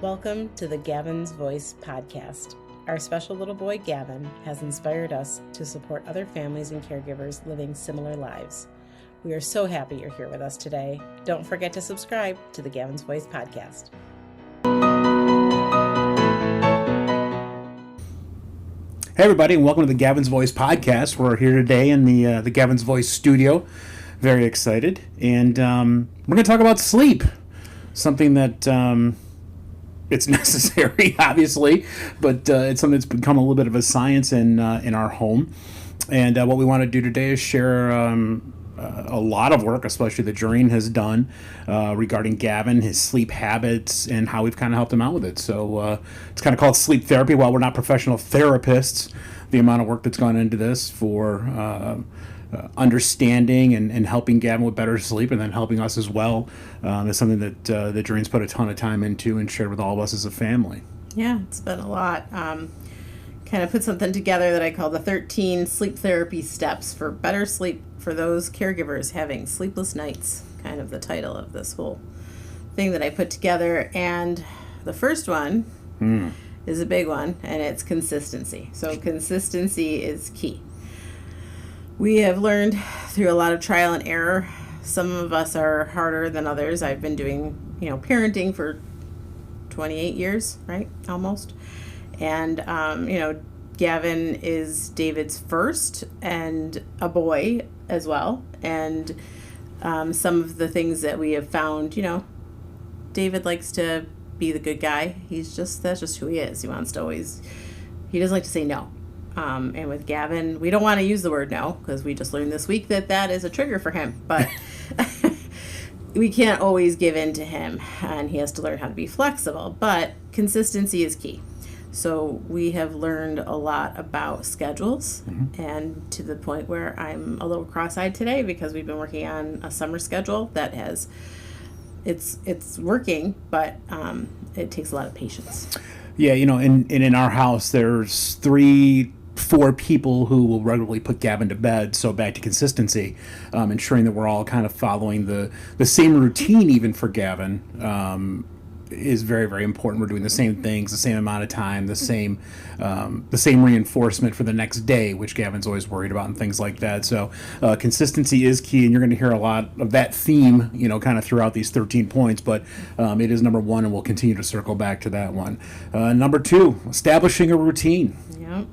Welcome to the Gavin's Voice podcast. Our special little boy Gavin has inspired us to support other families and caregivers living similar lives. We are so happy you're here with us today. Don't forget to subscribe to the Gavin's Voice podcast. Hey everybody, and welcome to the Gavin's Voice podcast. We're here today in the Gavin's Voice studio. Very excited, and we're going to talk about sleep. Something that it's necessary, obviously, but it's something that's become a little bit of a science in our home. And what we want to do today is share a lot of work, especially that Doreen has done regarding Gavin, his sleep habits, and how we've kind of helped him out with it. So it's kind of called sleep therapy. While we're not professional therapists, the amount of work that's gone into this for understanding and helping Gavin with better sleep, and then helping us as well, is something that Doreen's put a ton of time into and shared with all of us as a family. Yeah, it's been a lot. Kind of put something together that I call the 13 sleep therapy steps for better sleep for those caregivers having sleepless nights, kind of the title of this whole thing that I put together. And the first one is a big one, and it's consistency. So consistency is key. We have learned through a lot of trial and error. Some of us are harder than others. I've been doing, parenting for 28 years, right? Almost. And, Gavin is David's first and a boy as well. And some of the things that we have found, David likes to be the good guy. That's just who he is. He doesn't like to say no. And with Gavin, we don't want to use the word no, because we just learned this week that is a trigger for him. But we can't always give in to him, and he has to learn how to be flexible. But consistency is key. So we have learned a lot about schedules, and to the point where I'm a little cross-eyed today because we've been working on a summer schedule that it's working, but it takes a lot of patience. Yeah, in our house, there's 3-4 people who will regularly put Gavin to bed. So back to consistency, ensuring that we're all kind of following the same routine, even for Gavin, is very, very important. We're doing the same things, the same amount of time, the same reinforcement for the next day, which Gavin's always worried about, and things like that. So consistency is key, and you're going to hear a lot of that theme, kind of throughout these 13 points, but it is number one, and we'll continue to circle back to that one. Number 2, establishing a routine. Yep.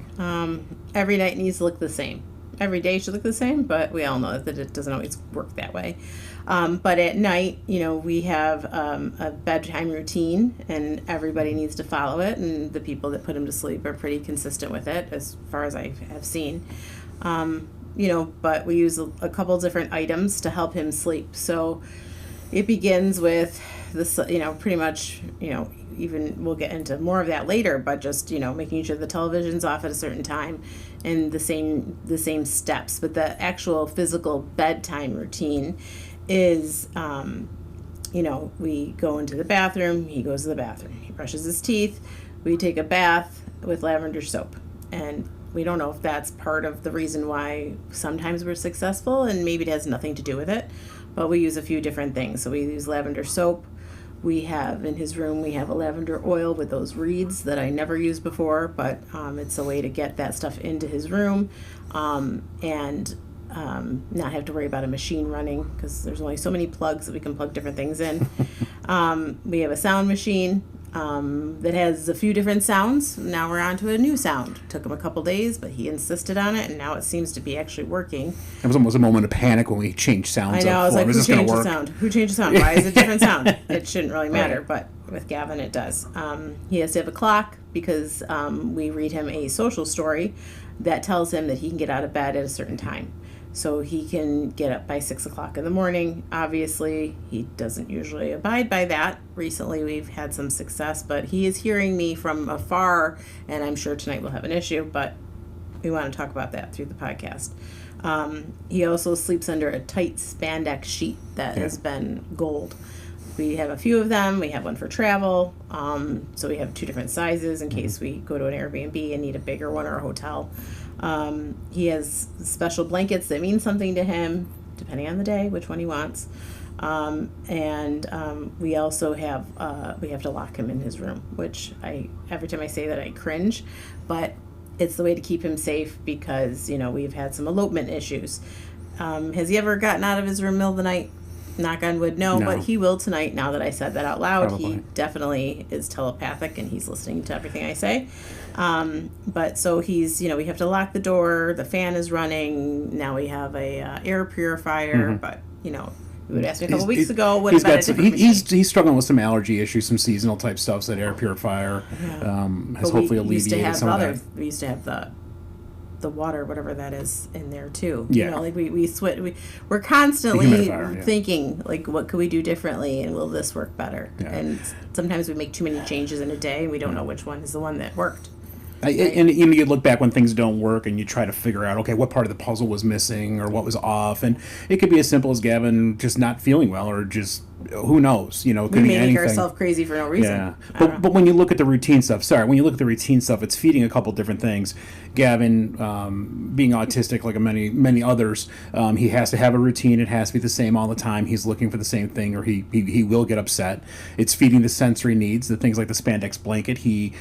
Every night needs to look the same. Every day should look the same, but we all know that it doesn't always work that way. But at night, we have a bedtime routine, and everybody needs to follow it, and the people that put him to sleep are pretty consistent with it, as far as I have seen. But we use a couple different items to help him sleep. So it begins with this, pretty much, even we'll get into more of that later, but just, making sure the television's off at a certain time, and the same steps. But the actual physical bedtime routine is, we go into the bathroom, he goes to the bathroom, he brushes his teeth, we take a bath with lavender soap. And we don't know if that's part of the reason why sometimes we're successful, and maybe it has nothing to do with it, but we use a few different things. So we use lavender soap. We have in his room, we have a lavender oil with those reeds that I never used before, but it's a way to get that stuff into his room, and not have to worry about a machine running, because there's only so many plugs that we can plug different things in. We have a sound machine that has a few different sounds. Now we're on to a new sound. Took him a couple days, but he insisted on it, and now it seems to be actually working. It was almost a moment of panic when we changed sounds. I know, I was like, who changed the sound? Who changed the sound? Why is it a different sound? It shouldn't really matter, but with Gavin it does. He has to have a clock, because we read him a social story that tells him that he can get out of bed at a certain time. So he can get up by 6 o'clock in the morning. Obviously, he doesn't usually abide by that. Recently, we've had some success, but he is hearing me from afar, and I'm sure tonight we'll have an issue, but we want to talk about that through the podcast. He also sleeps under a tight spandex sheet that has been gold. We have a few of them. We have one for travel. So we have 2 different sizes in case we go to an Airbnb and need a bigger one, or a hotel. He has special blankets that mean something to him, depending on the day, which one he wants. We also have we have to lock him in his room, which every time I say that I cringe, but it's the way to keep him safe because we've had some elopement issues. Has he ever gotten out of his room middle of the night? Knock on wood, no, but he will tonight. Now that I said that out loud, Probably. he definitely is telepathic and he's listening to everything I say. But so he's, we have to lock the door. The fan is running. Now we have a air purifier, but you would ask me a couple weeks ago. Would have been a different machine. He's struggling with some allergy issues, some seasonal type stuff. So that air purifier has hopefully alleviated some of that. We used to have the water, whatever that is, in there too. Yeah. We're constantly Humidifier, thinking like, what could we do differently, and will this work better? Yeah. And sometimes we make too many changes in a day, and we don't know which one is the one that worked. And you look back when things don't work and you try to figure out, okay, what part of the puzzle was missing or what was off. And it could be as simple as Gavin just not feeling well or just, who knows, it could be anything. We make ourselves crazy for no reason. Yeah. But when you look at the routine stuff, it's feeding a couple different things. Gavin, being autistic like many others, he has to have a routine. It has to be the same all the time. He's looking for the same thing or he will get upset. It's feeding the sensory needs, the things like the spandex blanket. He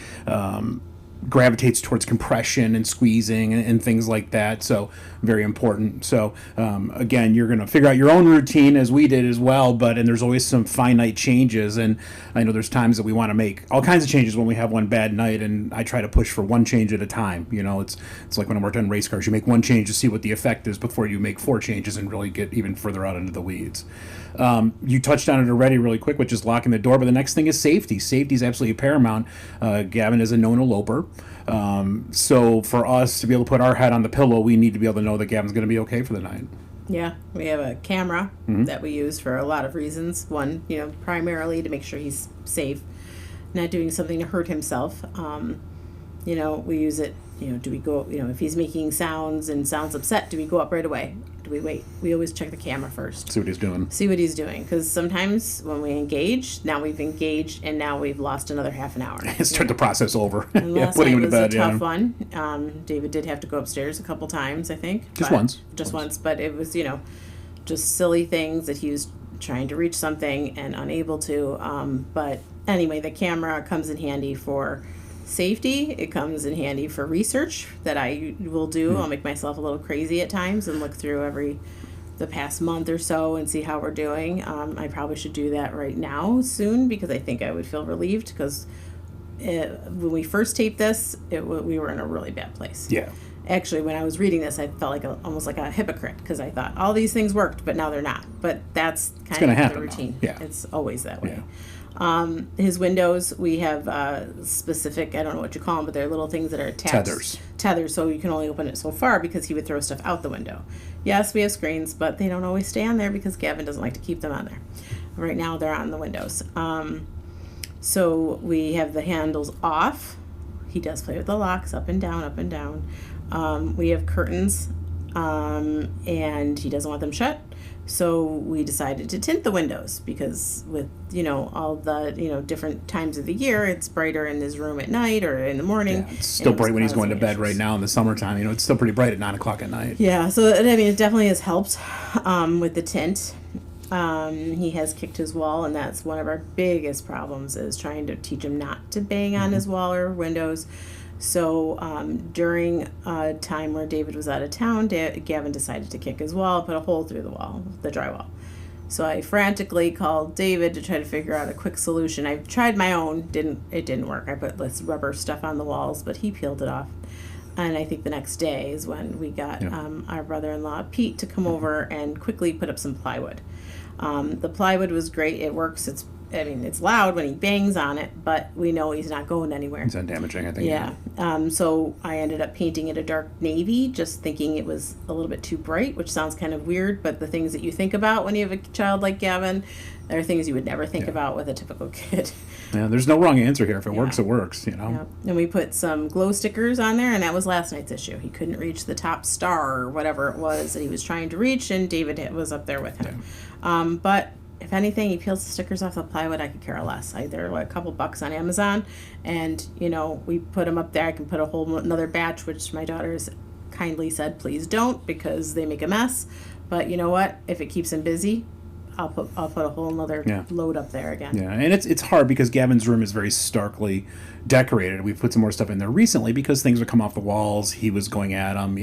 gravitates towards compression and squeezing and things like that, so very important. So again, you're going to figure out your own routine as we did as well, and there's always some finite changes, and I know there's times that we want to make all kinds of changes when we have one bad night, and I try to push for one change at a time. It's like when I worked on race cars, you make one change to see what the effect is before you make 4 changes and really get even further out into the weeds. You touched on it already really quick, which is locking the door, but the next thing is safety. Safety is absolutely paramount. Gavin is a known eloper. So for us to be able to put our head on the pillow, we need to be able to know that Gavin's going to be okay for the night. Yeah, we have a camera that we use for a lot of reasons. One, primarily to make sure he's safe, not doing something to hurt himself. We use it, do we go, if he's making sounds and sounds upset, do we go up right away? Do we wait? We always check the camera first. See what he's doing. Because sometimes when we engage, now we've engaged and now we've lost another half an hour. Start the process over. And last putting night him to was bed. a tough one. David did have to go upstairs a couple times, I think. Just once. But it was, just silly things that he was trying to reach something and unable to. But anyway, the camera comes in handy for safety. It comes in handy for research that I will do. I'll make myself a little crazy at times and look through the past month or so and see how we're doing. I probably should do that right now soon because I think I would feel relieved because when we first taped this, we were in a really bad place. Yeah. Actually, when I was reading this, I felt like almost like a hypocrite because I thought all these things worked, but now they're not. But that's kind of the routine. Yeah. It's always that way. Yeah. His windows, we have specific, I don't know what you call them, but they're little things that are attached. Tethers, so you can only open it so far because he would throw stuff out the window. Yes, we have screens, but they don't always stay on there because Gavin doesn't like to keep them on there. Right now, they're on the windows. So we have the handles off. He does play with the locks up and down, up and down. We have curtains, and he doesn't want them shut. So we decided to tint the windows because with, all the, different times of the year, it's brighter in his room at night or in the morning. Yeah, it's still bright when he's going to bed right now in the summertime. It's still pretty bright at 9 o'clock at night. Yeah, so, it definitely has helped with the tint. He has kicked his wall, and that's one of our biggest problems is trying to teach him not to bang on his wall or windows. So during a time where David was out of town, Gavin decided to kick his wall, put a hole through the wall, the drywall. So I frantically called David to try to figure out a quick solution. I tried my own, it didn't work. I put this rubber stuff on the walls, but he peeled it off. And I think the next day is when we got our brother-in-law, Pete, to come over and quickly put up some plywood. The plywood was great. It works. It's loud when he bangs on it, but we know he's not going anywhere. It's undamaging, I think. Yeah. So I ended up painting it a dark navy, just thinking it was a little bit too bright, which sounds kind of weird, but the things that you think about when you have a child like Gavin are things you would never think about with a typical kid. Yeah, there's no wrong answer here. If it works, it works, Yeah. And we put some glow stickers on there, and that was last night's issue. He couldn't reach the top star or whatever it was that he was trying to reach, and David was up there with him. Yeah. But if anything, he peels the stickers off the plywood, I could care less. They're like a couple bucks on Amazon, and, we put them up there. I can put another batch, which my daughter's kindly said, please don't, because they make a mess. But you know what? If it keeps him busy, I'll put a whole nother load up there again. Yeah, and it's hard because Gavin's room is very starkly decorated. We've put some more stuff in there recently because things would come off the walls. He was going at them,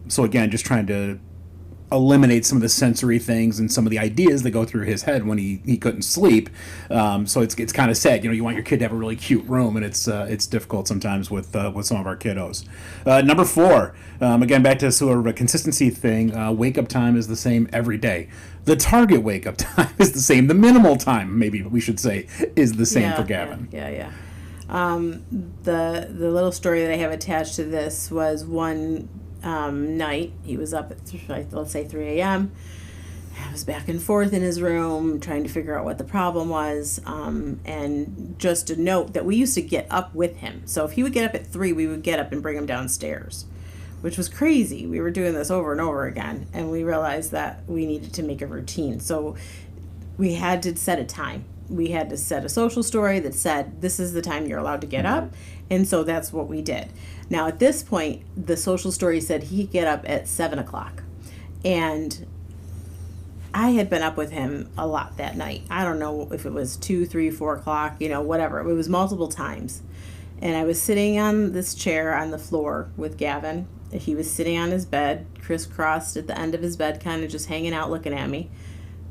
So again, just trying to eliminate some of the sensory things and some of the ideas that go through his head when he couldn't sleep. So it's kind of sad. You want your kid to have a really cute room, and it's difficult sometimes with some of our kiddos. Number 4, again back to sort of a consistency thing. Wake up time is the same every day. The target wake up time is the same. The minimal time, maybe we should say, is the same for Gavin. Yeah. The little story that I have attached to this was one night. He was up at let's say 3 a.m. I was back and forth in his room trying to figure out what the problem was. And just a note that we used to get up with him. So if he would get up at 3, we would get up and bring him downstairs, which was crazy. We were doing this over and over again, and we realized that we needed to make a routine. So we had to set a time. We had to set a social story that said, this is the time you're allowed to get up. And so that's what we did. Now, at this point, the social story said he could get up at 7 o'clock. And I had been up with him a lot that night. I don't know if it was 2, 3, 4 o'clock, whatever. It was multiple times. And I was sitting on this chair on the floor with Gavin. He was sitting on his bed, crisscrossed at the end of his bed, kind of just hanging out looking at me.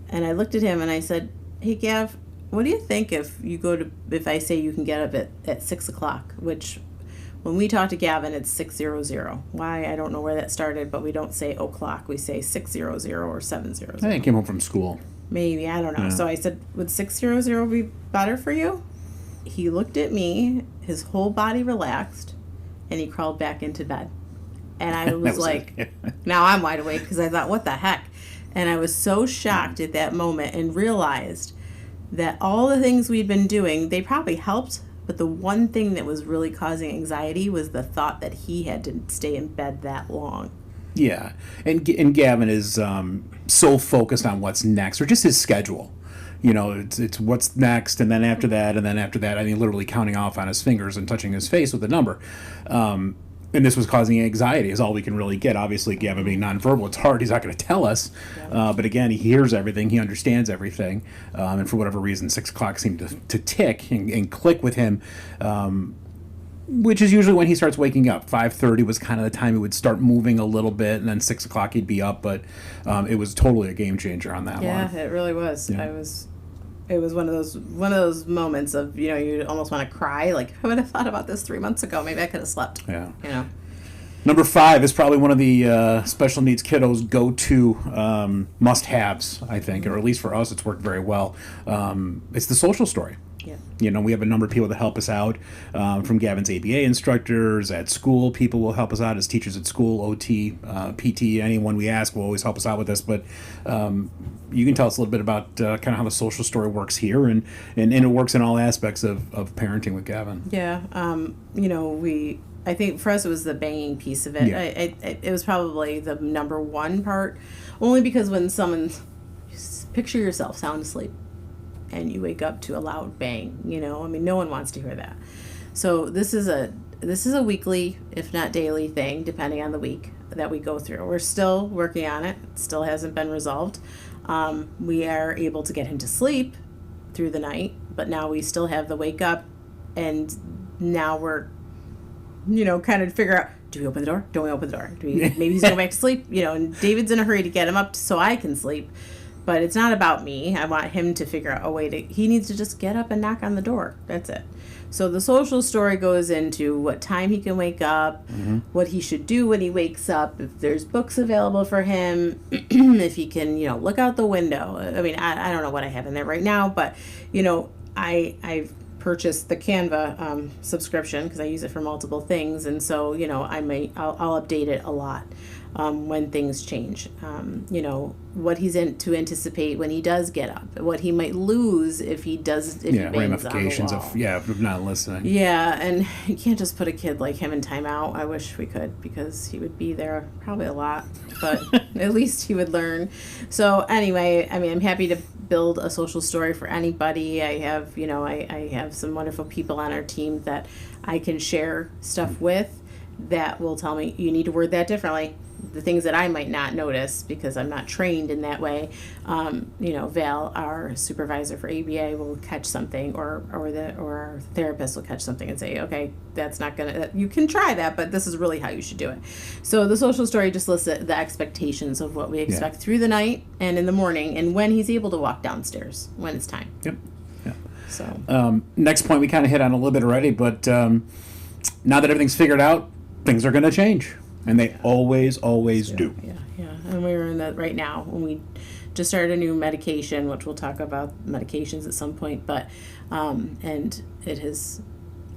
And I looked at him and I said, hey, Gav, what do you think if I say you can get up at 6 o'clock, which when we talk to Gavin, it's 6:00. Why? I don't know where that started, but we don't say o'clock. We say 6:00 or 7:00. I think he came home from school. Maybe, I don't know. Yeah. So I said, would 6:00 be better for you? He looked at me, his whole body relaxed, and he crawled back into bed. And I was like, now I'm wide awake because I thought, what the heck? And I was so shocked at that moment and realized that all the things we'd been doing, they probably helped, but the one thing that was really causing anxiety was the thought that he had to stay in bed that long. Yeah, and Gavin is so focused on what's next, or just his schedule. It's what's next, and then after that, and then after that. I mean, literally counting off on his fingers and touching his face with a number. And this was causing anxiety, is all we can really get. Obviously, Gavin being nonverbal, it's hard. He's not going to tell us. But again, he hears everything. He understands everything. And for whatever reason, 6 o'clock seemed to tick and click with him, which is usually when he starts waking up. 5:30 was kind of the time he would start moving a little bit, and then 6 o'clock he'd be up. But it was totally a game changer on that one. Yeah, it really was. Yeah. It was one of those moments of, you almost want to cry. Like, I would have thought about this 3 months ago. Maybe I could have slept. Yeah. Number 5 is probably one of the special needs kiddos' go-to must-haves, I think, or at least for us, it's worked very well. It's the social story. Yeah. We have a number of people that help us out, from Gavin's ABA instructors at school. People will help us out as teachers at school, OT, PT, anyone we ask will always help us out with this. But you can tell us a little bit about kind of how the social story works here, and it works in all aspects of parenting with Gavin. Yeah. I think for us it was the banging piece of it. Yeah. It was probably the number one part, only because when picture yourself sound asleep and you wake up to a loud bang, no one wants to hear that. So this is a weekly, if not daily thing, depending on the week that we go through. We're still working on it. It still hasn't been resolved. We are able to get him to sleep through the night, but now we still have the wake up, and now we're kind of figure out, do we open the door? Don't we open the door? Maybe he's going back to sleep, and David's in a hurry to get him up so I can sleep. But it's not about me. I want him to figure out a way he needs to just get up and knock on the door. That's it. So the social story goes into what time he can wake up, what he should do when he wakes up, if there's books available for him, if he can, look out the window. I mean, I don't know what I have in there right now, but, I've purchased the Canva subscription because I use it for multiple things, and so I'll update it a lot when things change. What he's to anticipate when he does get up, what he might lose if he bangs ramifications on the wall. of not listening. Yeah, and you can't just put a kid like him in timeout. I wish we could, because he would be there probably a lot, but at least he would learn. So anyway, I'm happy to build a social story for anybody. I have, I have some wonderful people on our team that I can share stuff with that will tell me, you need to word that differently. the things that I might not notice because I'm not trained in that way, Val, our supervisor for ABA, will catch something, or our therapist will catch something and say, okay, that's not gonna. You can try that, but this is really how you should do it. So the social story just lists the expectations of what we expect through the night and in the morning, and when he's able to walk downstairs when it's time. Yep. Yeah. So next point we kind of hit on a little bit already, but now that everything's figured out, things are going to change, and they always do. Yeah. And we're in that right now when we just started a new medication, which we'll talk about medications at some point, but and it has,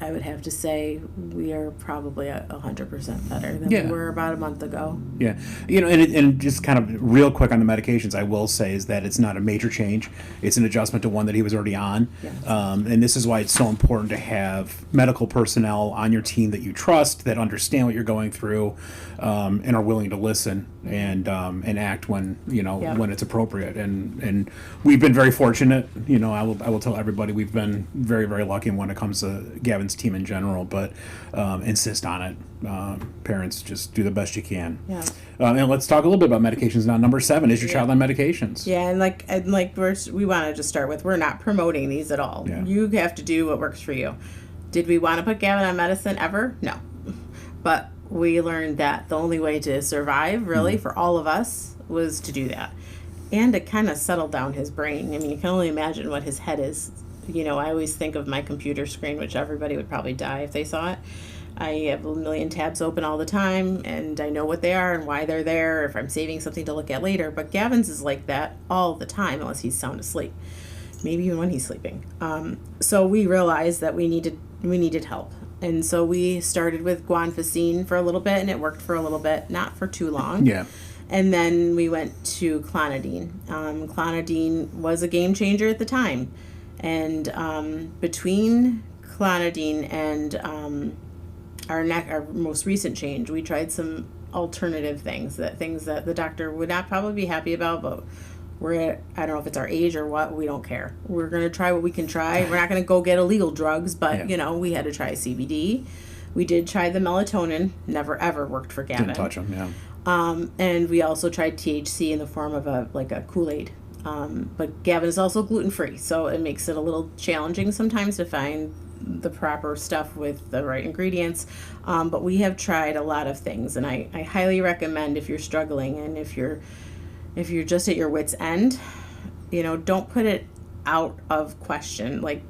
I would have to say, we are probably 100% better than we were about a month ago. Yeah. And just kind of real quick on the medications, I will say is that it's not a major change. It's an adjustment to one that he was already on. Yes. And this is why it's so important to have medical personnel on your team that you trust, that understand what you're going through, and are willing to listen and act when when it's appropriate. And we've been very fortunate. I will tell everybody we've been very, very lucky when it comes to Gavin's team in general, but insist on it. Parents, just do the best you can. Yeah. And let's talk a little bit about medications now. Number 7 is your child on medications. Yeah, and we want to just start with, we're not promoting these at all. Yeah. You have to do what works for you. Did we want to put Gavin on medicine ever? No. But we learned that the only way to survive, really, for all of us, was to do that. And to kind of settle down his brain. I mean, you can only imagine what his head is. I always think of my computer screen, which everybody would probably die if they saw it. I have a million tabs open all the time, and I know what they are and why they're there, if I'm saving something to look at later. But Gavin's is like that all the time, unless he's sound asleep. Maybe even when he's sleeping. So we realized that we needed help. And so we started with guanfacine for a little bit, and it worked for a little bit, not for too long. Yeah. And then we went to clonidine. Clonidine was a game changer at the time. And between clonidine and our most recent change, we tried some alternative things that the doctor would not probably be happy about, but I don't know if it's our age or what, we don't care. We're going to try what we can try. We're not going to go get illegal drugs, but we had to try CBD. We did try the melatonin, never ever worked for Gavin. Didn't touch him, yeah. And we also tried THC in the form of a Kool-Aid. But Gavin is also gluten-free, so it makes it a little challenging sometimes to find the proper stuff with the right ingredients. But we have tried a lot of things, and I highly recommend, if you're struggling and if you're just at your wit's end, don't put it out of question. We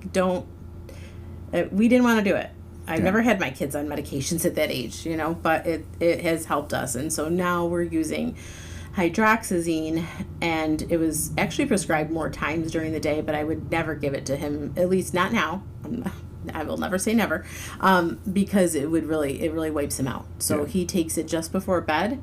didn't want to do it. I've never had my kids on medications at that age, but it has helped us. And so now we're using hydroxyzine, and it was actually prescribed more times during the day, but I would never give it to him, at least not now. I will never say never, because it really wipes him out. So he takes it just before bed,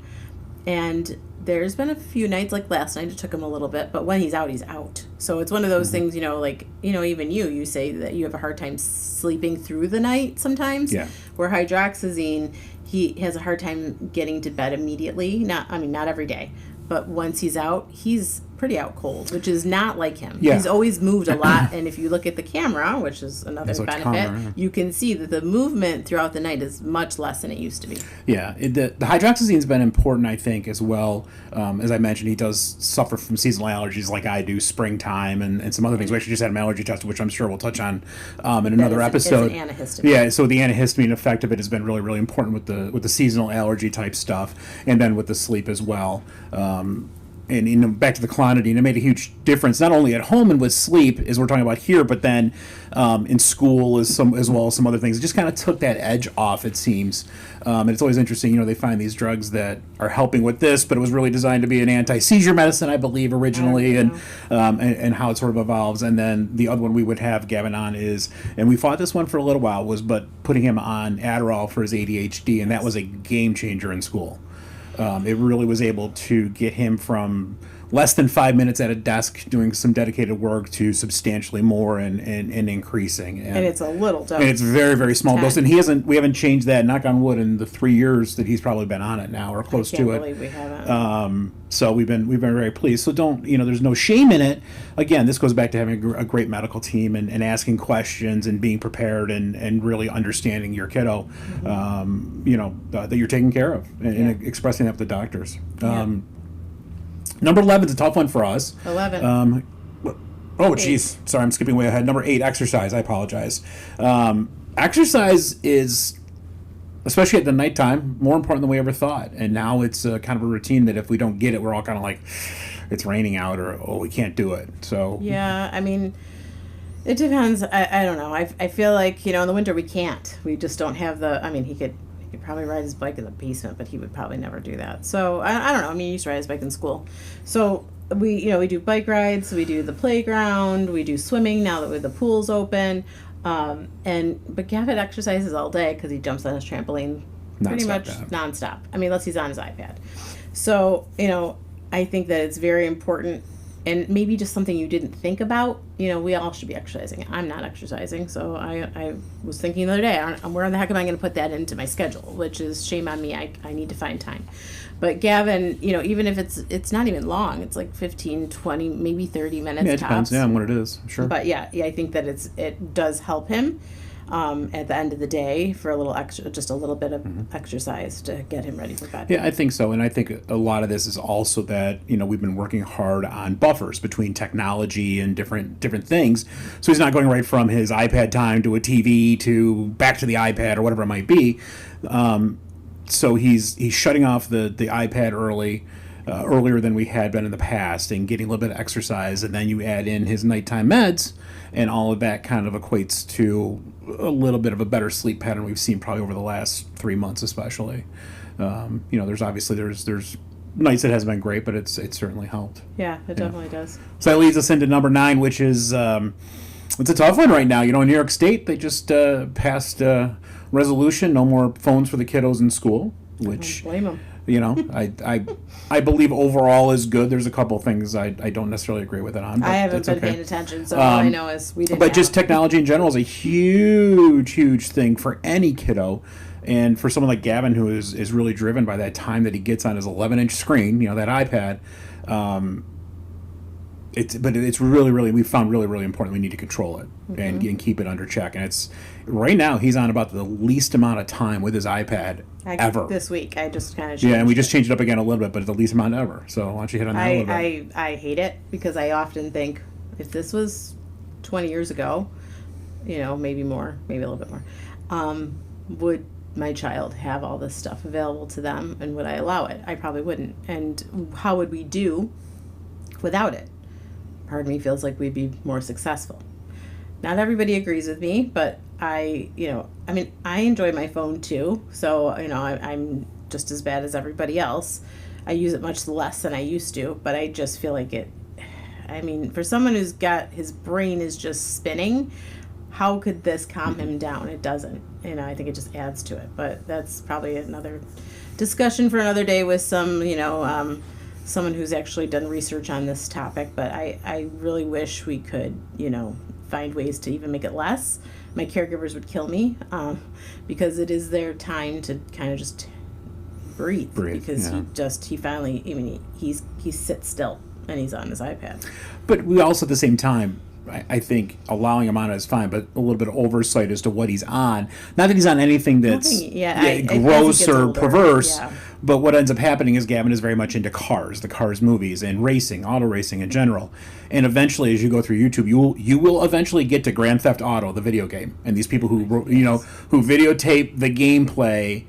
and there's been a few nights, like last night, it took him a little bit, but when he's out, he's out. So it's one of those things, even you say that you have a hard time sleeping through the night sometimes. Yeah. Where hydroxyzine, he has a hard time getting to bed immediately. Not every day, but once he's out, he's pretty out cold, which is not like him. Yeah. He's always moved a lot, and if you look at the camera, which is another benefit, you can see that the movement throughout the night is much less than it used to be. Yeah, the hydroxyzine's been important, I think, as well. As I mentioned, he does suffer from seasonal allergies like I do, springtime, and some other things. We actually just had an allergy test, which I'm sure we'll touch on in another episode. It's an antihistamine. Yeah, so the antihistamine effect of it has been really, really important with the seasonal allergy type stuff, and then with the sleep as well. And back to the clonidine, it made a huge difference, not only at home and with sleep, as we're talking about here, but then in school as well as some other things. It just kind of took that edge off, it seems. And it's always interesting, they find these drugs that are helping with this, but it was really designed to be an anti-seizure medicine, I believe, originally, and how it sort of evolves. And then the other one we would have Gavin on is, and we fought this one for a little while, but putting him on Adderall for his ADHD, and that was a game changer in school. It really was able to get him from less than 5 minutes at a desk doing some dedicated work to substantially more and increasing. And it's a little dose. And it's very, very small 10. dose. And we haven't changed that, knock on wood, in the 3 years that he's probably been on it now, or close to it. I can't believe we haven't. So we've been very pleased. So don't, there's no shame in it. Again, this goes back to having a great medical team and asking questions and being prepared and really understanding your kiddo, that you're taking care of and expressing that to the doctors. Number 11 is a tough one for us. 11. Geez. Sorry, I'm skipping way ahead. Number 8, exercise. I apologize. Exercise is, especially at the nighttime, more important than we ever thought. And now it's kind of a routine that if we don't get it, we're all kind of like, it's raining out, or, we can't do it. So yeah, I mean, it depends. I don't know. I feel like, in the winter we can't. We just don't have he could probably ride his bike in the basement, but he would probably never do that. So I don't know. I mean, he used to ride his bike in school. So we do bike rides, we do the playground, we do swimming now that the pool's open. But Gavin exercises all day because he jumps on his trampoline pretty much nonstop. I mean, unless he's on his iPad. So, I think that it's very important, and maybe just something you didn't think about. We all should be exercising. I'm not exercising, so I was thinking the other day, where the heck am I going to put that into my schedule? Which is shame on me. I need to find time. But Gavin, even if it's not even long, it's like 15, 20, maybe 30 minutes. Yeah, it depends. Yeah, on what it is. Sure. But yeah, I think that it does help him at the end of the day for a little extra, just a little bit of exercise to get him ready for bed. Yeah, I think so. And I think a lot of this is also that, we've been working hard on buffers between technology and different things. So he's not going right from his iPad time to a TV to back to the iPad or whatever it might be. So he's shutting off the iPad earlier than we had been in the past, and getting a little bit of exercise, and then you add in his nighttime meds, and all of that kind of equates to a little bit of a better sleep pattern we've seen probably over the last 3 months, especially. There's obviously there's nights it hasn't been great, but it's certainly helped. Yeah, it definitely does. So that leads us into number 9, which is it's a tough one right now. In New York State, they just passed resolution, no more phones for the kiddos in school, which, blame them. I believe overall is good. There's a couple of things I don't necessarily agree with it on. But I haven't been paying attention, so all I know is we didn't. But just technology in general is a huge thing for any kiddo. And for someone like Gavin, who is really driven by that time that he gets on his 11-inch screen, that iPad, it's really we found really important. We need to control it and keep it under check. And it's right now he's on about the least amount of time with his iPad ever. This week I just kind of and we just changed it up again a little bit, but the least amount ever. So why don't you hit on that a little bit? I hate it because I often think if this was 20 years ago, maybe more, maybe a little bit more, would my child have all this stuff available to them, and would I allow it? I probably wouldn't. And how would we do without it? Part of me feels like we'd be more successful. Not everybody agrees with me, but I enjoy my phone too. So, I'm just as bad as everybody else. I use it much less than I used to, but I just feel like for someone who's got his brain is just spinning, how could this calm him down? It doesn't. I think it just adds to it. But that's probably another discussion for another day with some, someone who's actually done research on this topic. But I really wish we could, find ways to even make it less. My caregivers would kill me because it is their time to kind of just breathe because he finally, he sits still and he's on his iPad. But we also at the same time, I think allowing him on it is fine, but a little bit of oversight as to what he's on. Not that he's on anything that's gross or perverse, but what ends up happening is Gavin is very much into the Cars movies, and racing, auto racing in general. And eventually, as you go through YouTube, you will eventually get to Grand Theft Auto, the video game, and these people who videotape the gameplay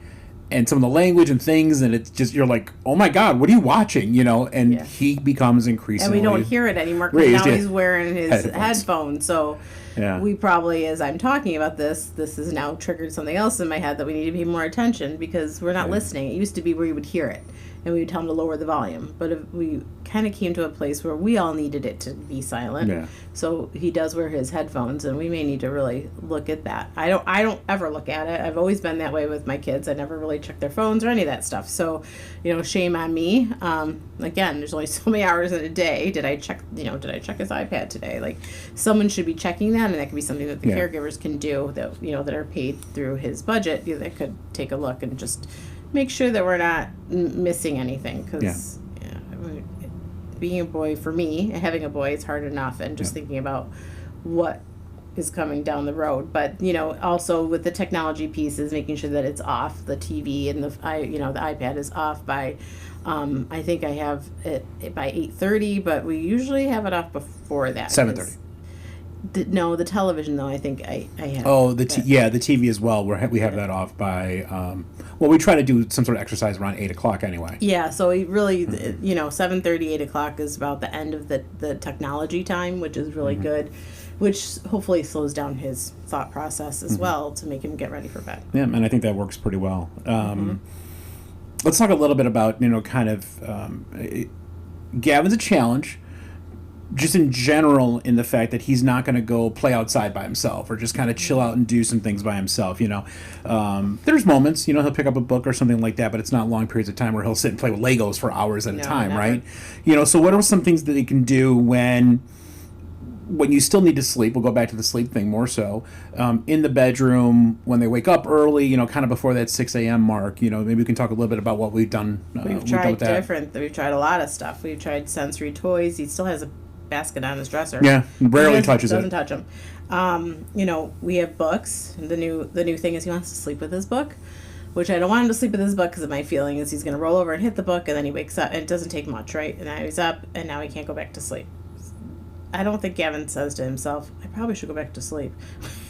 and some of the language and things, and it's just, you're like, oh my God, what are you watching? He becomes increasingly and we don't hear it anymore because now he's wearing his headphones. So Yeah. we probably, as I'm talking about this has now triggered something else in my head that we need to pay more attention because we're not listening. It used to be where you would hear it and we would tell him to lower the volume. But if we kind of came to a place where we all needed it to be silent. Yeah. So he does wear his headphones, and we may need to really look at that. I don't ever look at it. I've always been that way with my kids. I never really check their phones or any of that stuff. So, shame on me. Again, there's only so many hours in a day. Did I check his iPad today? Like, someone should be checking that, and that could be something that the caregivers can do that, that are paid through his budget. That could take a look and just make sure that we're not missing anything. Because being a boy, for me, having a boy, it's hard enough, and just thinking about what is coming down the road. But also with the technology pieces, making sure that it's off, the TV and the iPad is off by I think I have it by 8:30, but we usually have it off before that. 7:30. No, the television though. I think I have. Oh, the TV as well. We have that off by. We try to do some sort of exercise around 8:00 anyway. Yeah, so we really, 7:30, 8:00 is about the end of the technology time, which is really good, which hopefully slows down his thought process as well to make him get ready for bed. Yeah, and I think that works pretty well. Let's talk a little bit about Gavin's a challenge. Just in general, in the fact that he's not going to go play outside by himself or just kind of chill out and do some things by himself. There's moments, he'll pick up a book or something like that, but it's not long periods of time where he'll sit and play with Legos for hours at a time, never. right? So what are some things that he can do when you still need to sleep? We'll go back to the sleep thing more so. In the bedroom, when they wake up early, kind of before that 6 a.m. mark, maybe we can talk a little bit about what we've done. We've tried We've tried a lot of stuff. We've tried sensory toys. He still has a basket on his dresser. Yeah, rarely touches it. Doesn't touch them. We have books. The new thing is he wants to sleep with his book, which I don't want him to sleep with his book because my feeling is he's going to roll over and hit the book, and then he wakes up, and it doesn't take much, right? And now he's up, and now he can't go back to sleep. I don't think Gavin says to himself, I probably should go back to sleep.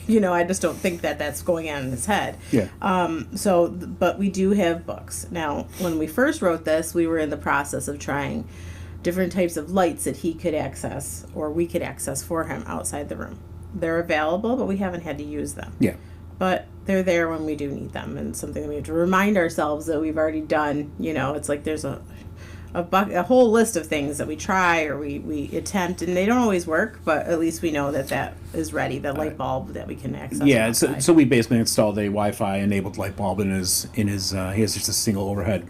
I just don't think that that's going on in his head. Yeah. But we do have books. Now, when we first wrote this, we were in the process of trying different types of lights that he could access or we could access for him outside the room. They're available, but we haven't had to use them. Yeah. But they're there when we do need them, and something that we have to remind ourselves that we've already done. It's like there's a whole list of things that we try or we attempt, and they don't always work, but at least we know that is ready, the light bulb that we can access. Yeah, so we basically installed a Wi-Fi enabled light bulb in his he has just a single overhead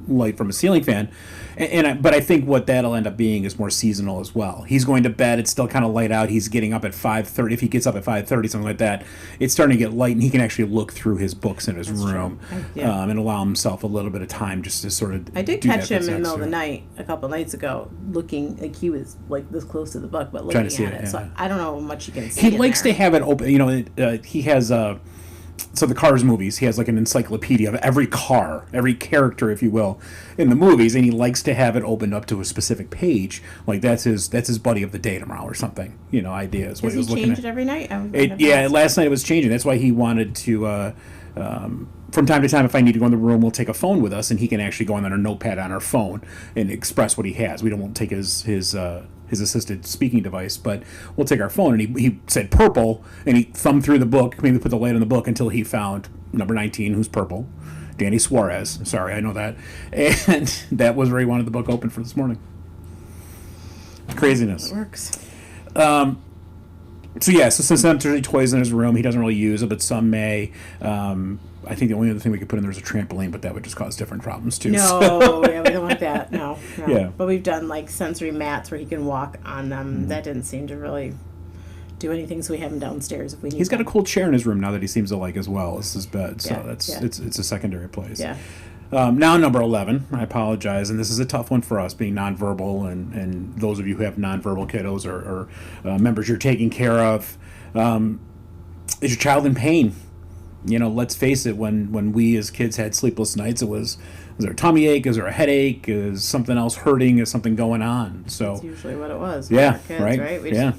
light from a ceiling fan, but I think what that'll end up being is more seasonal as well. He's going to bed, it's still kind of light out, he's getting up at 5:30, if he gets up at 5:30, something like that, it's starting to get light, and he can actually look through his books in his room and allow himself a little bit of time just to sort of I did catch him in the middle of the night a couple nights ago looking, like he was like this close to the book but looking at it. So I don't know how much you can see. He likes to have it open. He has so the Cars movies, he has like an encyclopedia of every car, every character, if you will, in the movies, and he likes to have it opened up to a specific page. Like that's his buddy of the day tomorrow or something. Ideas. Does he change it every night? Last night it was changing. That's why he wanted to. From time to time, if I need to go in the room, we'll take a phone with us, and he can actually go on a notepad on our phone and express what he has. We won't take his assisted speaking device, but we'll take our phone, and he said purple, and he thumbed through the book, maybe put the light on the book until he found number 19, who's purple, Danny Suarez. Sorry, I know that. And that was where he wanted the book open for this morning. Craziness. It works. So since there's toys in his room, he doesn't really use it, but some may. I think the only other thing we could put in there is a trampoline, but that would just cause different problems too. No, we don't want that. No. Yeah. But we've done like sensory mats where he can walk on them. Mm-hmm. That didn't seem to really do anything, so we have him downstairs if we need. He's got a cool chair in his room now that he seems to like as well as his bed. So it's a secondary place. Yeah. Now number 11, I apologize, and this is a tough one for us, being nonverbal, and those of you who have nonverbal kiddos or members you're taking care of. Is your child in pain? Let's face it, when we as kids had sleepless nights, was there a tummy ache? Is there a headache? Is something else hurting? Is something going on? So that's usually what it was. Yeah, kids, right? Yeah.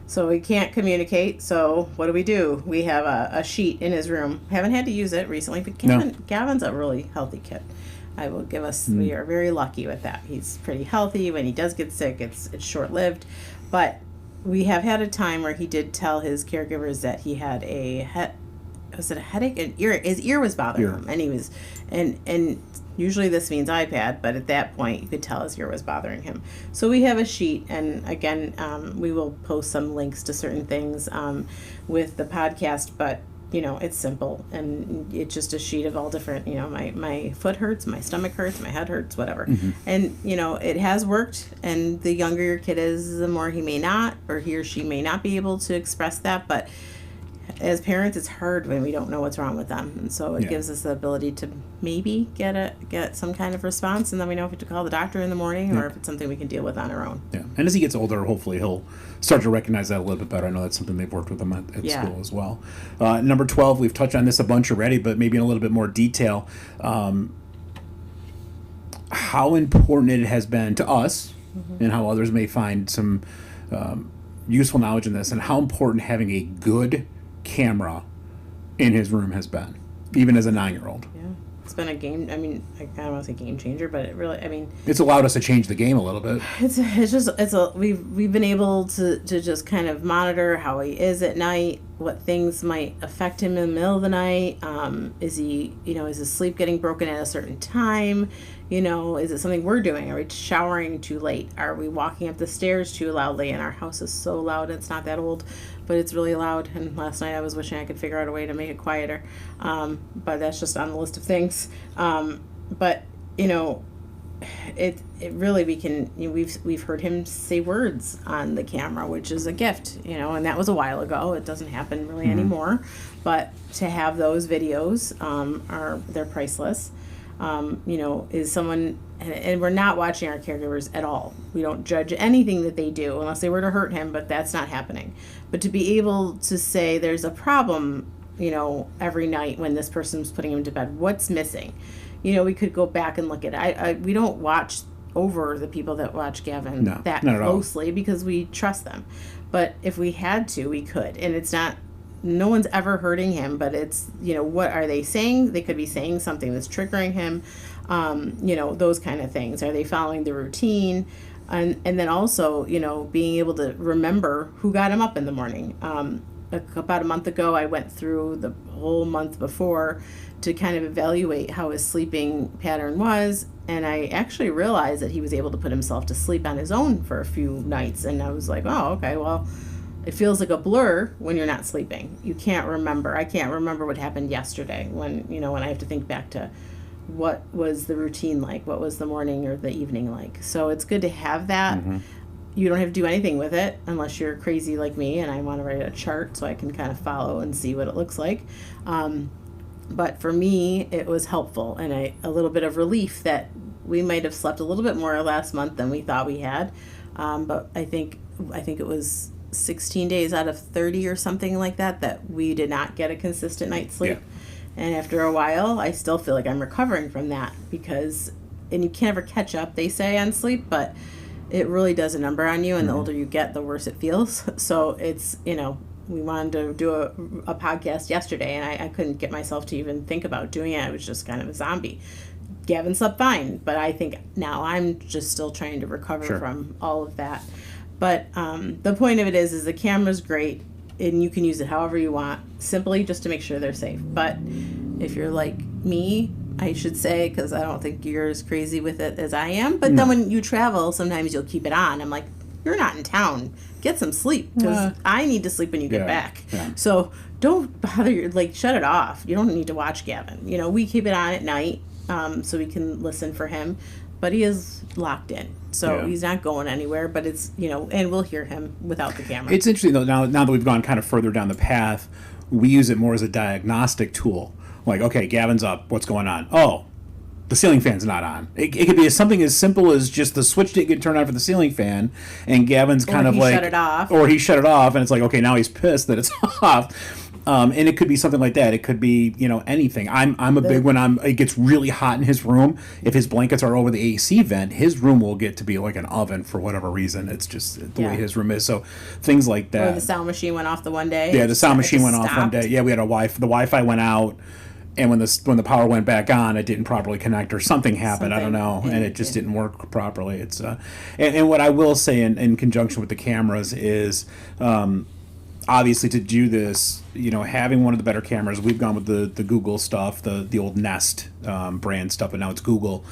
So we can't communicate, so what do? We have a sheet in his room. Haven't had to use it recently, but Gavin's a really healthy kid. I will give us, we are very lucky with that. He's pretty healthy. When he does get sick, it's short-lived. But we have had a time where he did tell his caregivers that he had was it a headache? His ear was bothering him, and he was, and usually this means iPad, but at that point you could tell his ear was bothering him. So we have a sheet, and again, we will post some links to certain things with the podcast, but it's simple, and it's just a sheet of all different, my foot hurts, my stomach hurts, my head hurts, whatever. And, it has worked, and the younger your kid is, the more he may not, or he or she may not be able to express that, but as parents, it's hard when we don't know what's wrong with them, and so it gives us the ability to maybe get some kind of response, and then we know if we have to call the doctor in the morning or if it's something we can deal with on our own. Yeah, and as he gets older, hopefully he'll start to recognize that a little bit better. I know that's something they've worked with him at school as well. Number 12, we've touched on this a bunch already, but maybe in a little bit more detail. How important it has been to us, and how others may find some useful knowledge in this, and how important having a good camera in his room has been, even as a 9-year-old. Yeah, it's been a game. I mean, I don't want to say game changer, but it really, it's allowed us to change the game a little bit. We've been able to just kind of monitor how he is at night, what things might affect him in the middle of the night. Is his sleep getting broken at a certain time? Is it something we're doing? Are we showering too late? Are we walking up the stairs too loudly? And our house is so loud. It's not that old, but it's really loud. And last night I was wishing I could figure out a way to make it quieter. But that's just on the list of things. But it really, we've heard him say words on the camera, which is a gift, and that was a while ago. It doesn't happen really anymore. But to have those videos, they're priceless. Is someone, and we're not watching our caregivers at all. We don't judge anything that they do unless they were to hurt him, but that's not happening. But to be able to say there's a problem, every night when this person's putting him to bed, what's missing? We could go back and look at it. We don't watch over the people that watch Gavin that closely because we trust them. But if we had to, we could. And it's not, no one's ever hurting him, but it's, what are they saying? They could be saying something that's triggering him, those kind of things. Are they following the routine? And then also, being able to remember who got him up in the morning. About a month ago, I went through the whole month before to kind of evaluate how his sleeping pattern was, and I actually realized that he was able to put himself to sleep on his own for a few nights, and I was like, oh, okay, well, it feels like a blur when you're not sleeping. You can't remember. I can't remember what happened yesterday when I have to think back to what was the routine like, what was the morning or the evening like. So it's good to have that. You don't have to do anything with it unless you're crazy like me and I want to write a chart so I can kind of follow and see what it looks like. But for me, it was helpful and a little bit of relief that we might have slept a little bit more last month than we thought we had. But I think it was 16 days out of 30 or something like that we did not get a consistent night's sleep. Yeah. And after a while, I still feel like I'm recovering from that and you can't ever catch up, they say, on sleep, but it really does a number on you, and the older you get, the worse it feels. So it's, we wanted to do a podcast yesterday, and I couldn't get myself to even think about doing it. I was just kind of a zombie. Gavin slept fine, but I think now I'm just still trying to recover from all of that. But the point of it is the camera's great, and you can use it however you want, simply just to make sure they're safe. But if you're like me, I should say, because I don't think you're as crazy with it as I am. But then when you travel, sometimes you'll keep it on. I'm like, you're not in town. Get some sleep, because I need to sleep when you get back. Yeah. So don't bother, shut it off. You don't need to watch Gavin. We keep it on at night so we can listen for him. But he is locked in. So he's not going anywhere, but it's, and we'll hear him without the camera. It's interesting, though, now that we've gone kind of further down the path, we use it more as a diagnostic tool. Like, okay, Gavin's up. What's going on? Oh, the ceiling fan's not on. It could be something as simple as just the switch didn't get turned on for the ceiling fan, and Gavin's kind of like... shut it off. Or he shut it off, and it's like, okay, now he's pissed that it's off. And it could be something like that. It could be, anything. I'm a big when it gets really hot in his room. If his blankets are over the AC vent, his room will get to be like an oven for whatever reason. It's just the way his room is. So things like that. Or the sound machine went off the one day. Yeah, the sound machine went off one day. Yeah, we had the Wi-Fi went out. and when the power went back on, it didn't properly connect or something happened. I don't know, and it just didn't work properly. It's and what I will say in conjunction with the cameras is. Obviously, to do this, having one of the better cameras, we've gone with the Google stuff, the old Nest brand stuff, but now it's Google,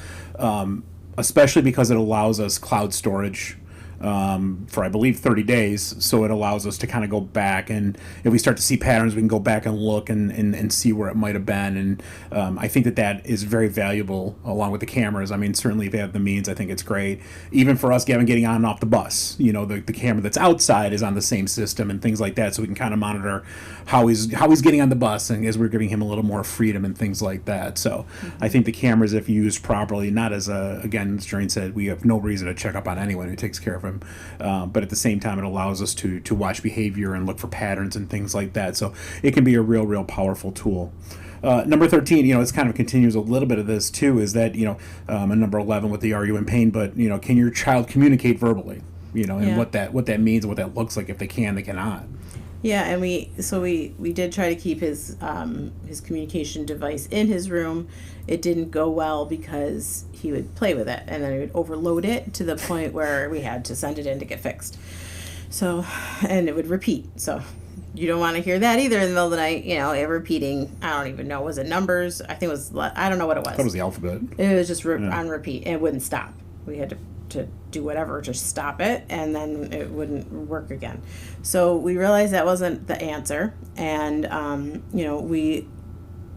especially because it allows us cloud storage for, I believe, 30 days. So it allows us to kind of go back, and if we start to see patterns, we can go back and look and see where it might have been. And I think that is very valuable along with the cameras. I mean, certainly if they have the means, I think it's great. Even for us, Gavin, getting on and off the bus, the camera that's outside is on the same system and things like that. So we can kind of monitor how he's getting on the bus, and as we're giving him a little more freedom and things like that. So I think the cameras, if used properly, not as again, as Joreen said, we have no reason to check up on anyone who takes care of him. But at the same time, it allows us to watch behavior and look for patterns and things like that. So it can be a real powerful tool. Number 13, it's kind of continues a little bit of this too, is that, and number 11 with the Are You in Pain, but, can your child communicate verbally, and what that means and what that looks like. If they can, they cannot. Yeah, and we did try to keep his communication device in his room. It didn't go well because he would play with it, and then he would overload it to the point where we had to send it in to get fixed. So, and it would repeat. So, you don't want to hear that either in the middle of the night. It repeating. I don't even know. Was it numbers? I think it was. I don't know what it was. I thought it was the alphabet. It was just on repeat, and it wouldn't stop. We had to do whatever to stop it, and then it wouldn't work again. So we realized that wasn't the answer, and we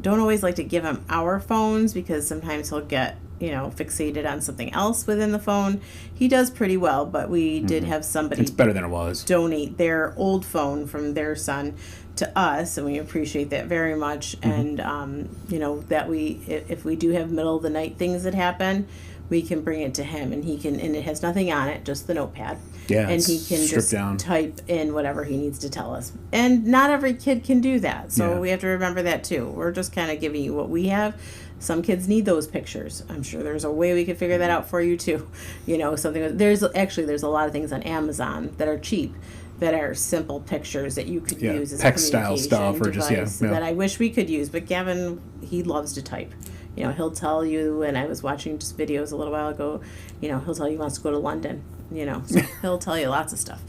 don't always like to give him our phones because sometimes he'll get fixated on something else within the phone. He does pretty well, but we did have somebody, it's better than it was, donate their old phone from their son to us, and we appreciate that very much. And that if we do have middle of the night things that happen, we can bring it to him, and and it has nothing on it, just the notepad. Yeah, and he can just type in whatever he needs to tell us. And not every kid can do that, so we have to remember that too. We're just kind of giving you what we have. Some kids need those pictures. I'm sure there's a way we could figure that out for you too. There's a lot of things on Amazon that are cheap, that are simple pictures that you could use as text style stuff, or just that I wish we could use. But Gavin, he loves to type. He'll tell you, and I was watching just videos a little while ago, he'll tell you he wants to go to London, so he'll tell you lots of stuff.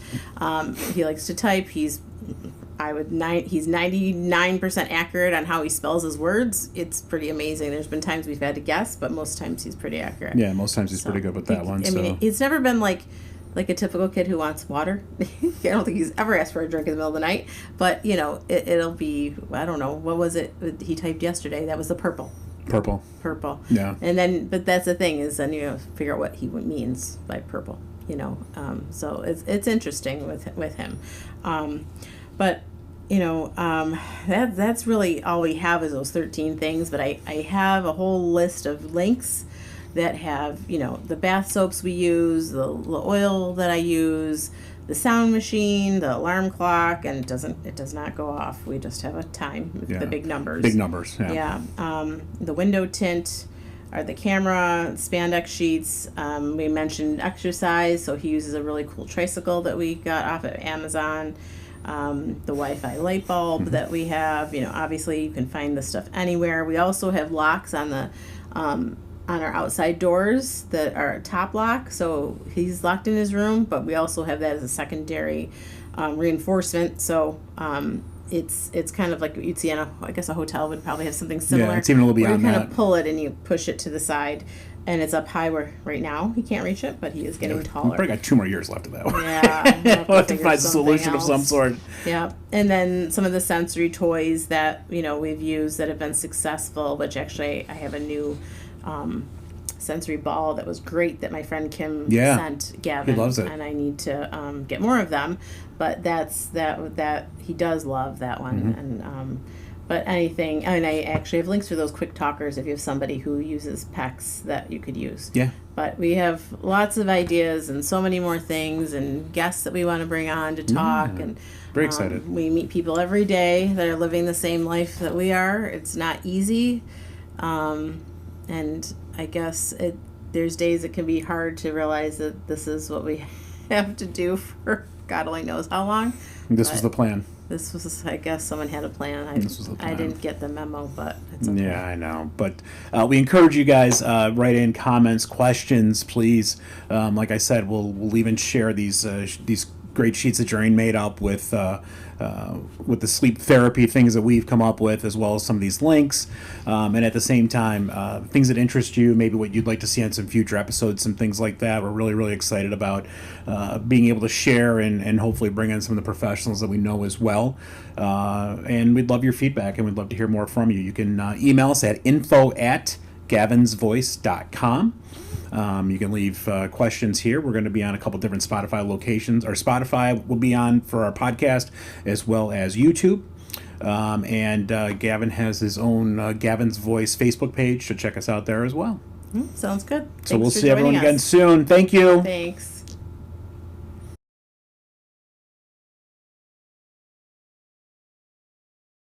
He likes to type. He's 99% accurate on how he spells his words. It's pretty amazing. There's been times we've had to guess, but most times he's pretty accurate. Yeah, most times he's pretty good with that one. I mean, it's never been like a typical kid who wants water. I don't think he's ever asked for a drink in the middle of the night, but it'll be, I don't know, what was it he typed yesterday? That was the purple. Yeah. And then, but that's the thing, is then figure out what he means by purple. So it's interesting with him. But that's really all we have is those 13 things. But I have a whole list of links that have the bath soaps we use, the oil that I use, the sound machine, the alarm clock, and it does not go off. We just have a time with the big numbers. Yeah. The window tint, or the camera, spandex sheets. We mentioned exercise, so he uses a really cool tricycle that we got off of Amazon. The Wi-Fi light bulb that we have. Obviously you can find this stuff anywhere. We also have locks on the on our outside doors that are a top lock, so he's locked in his room, but we also have that as a secondary reinforcement. So it's kind of like what you'd see in a hotel would probably have something similar. Yeah, it's even a little beyond that. You kind of pull it and you push it to the side, and it's up high where right now he can't reach it, but he is getting taller. We've probably got 2 more years left of that one. Yeah, we'll have to find a solution of some sort. Yeah, and then some of the sensory toys that we've used that have been successful, which actually I have a new sensory ball that was great that my friend Kim sent Gavin. He loves it, and I need to get more of them. But that he does love that one. And but anything, and I actually have links for those quick talkers if you have somebody who uses PECs that you could use. Yeah. But we have lots of ideas and so many more things and guests that we want to bring on to talk. And very excited. We meet people every day that are living the same life that we are. It's not easy. And I guess there's days it can be hard to realize that this is what we have to do for God only knows how long. This was the plan. This was, I guess, someone had a plan. This was the plan. I didn't get the memo, but it's okay. Yeah, I know. But we encourage you guys, write in comments, questions, please. Like I said, we'll even share these great sheets that Jane made up with the sleep therapy things that we've come up with, as well as some of these links. And at the same time, things that interest you, maybe what you'd like to see on some future episodes, some things like that. We're really, really excited about being able to share and hopefully bring in some of the professionals that we know as well. And we'd love your feedback, and we'd love to hear more from you. You can email us at info@gavinsvoice.com. You can leave questions here. We're going to be on a couple different Spotify locations, or Spotify will be on for our podcast, as well as YouTube. And Gavin has his own Gavin's Voice Facebook page, so check us out there as well. Sounds good. So Thanks we'll for see everyone joining again us. soon. Thank you. Thanks.